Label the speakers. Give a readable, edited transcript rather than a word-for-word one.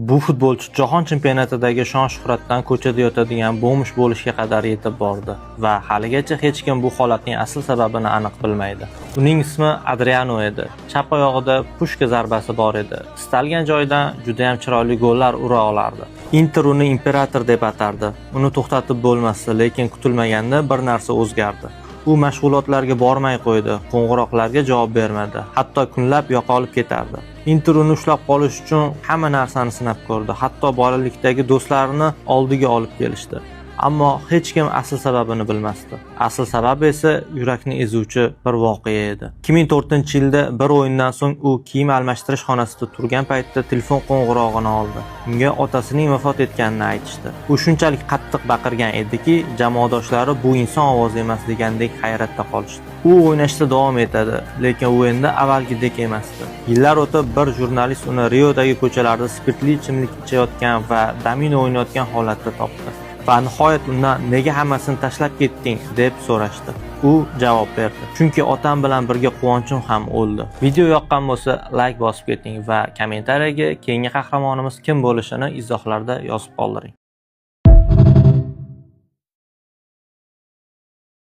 Speaker 1: Bu futbolchi jahon chempionatidagi shon-shuhratdan ko'chada yotadigan bo'mish bo'lishga qadar yetib bordi va haligacha hech kim bu holatning asl sababini aniq bilmaydi. Uning ismi Adriano edi. Chap oyog'ida pushka zarbasi bor edi. Istalgan joydan juda ham chiroyli gollar ura olardi. Inter uni imperator deb atardi. Uni to'xtatib bo'lmasdi, lekin kutilmaganda bir narsa o'zgardi. U mashg'ulotlarga bormay qo'ydi, qo'ng'iroqlarga javob bermadi, hatto kunlab yo'qolib ketardi. Inter uni ushlab qolish uchun hamma narsani sinab ko'rdi, hatto bolalikdagi do'stlarini oldiga olib kelishdi. Ammo hech kim asl sababini bilmasdi. Asl sababi esa yurakni ezuvchi bir voqea edi. 2004-yilda bir o'yindan so'ng u kiyim almashtirish xonasida turgan paytda telefon qo'ng'irog'ini oldi. Unga otasining vafot etganini aytishdi. U shunchalik qattiq baqirgan ediki, jamoadoshlari bu inson ovozi emas degandek hayratda qolishdi. U o'ynashda davom etadi, lekin u endi avvalgidek emasdi. Yillar o'tib bir jurnalist uni Riodagi ko'chalarda spirtli ichimlik ichayotgan va domino o'ynayotgan holatda topdi. Va nihoyat undan nega hammasini tashlab ketding deb so'rashdi. U javob berdi: chunki otam bilan birga quvonchim ham o'ldi. Video yoqqan bo'lsa, like bosib keting va kommentariyaga keyingi qahramonimiz kim bo'lishini izohlarda yozib qoldiring.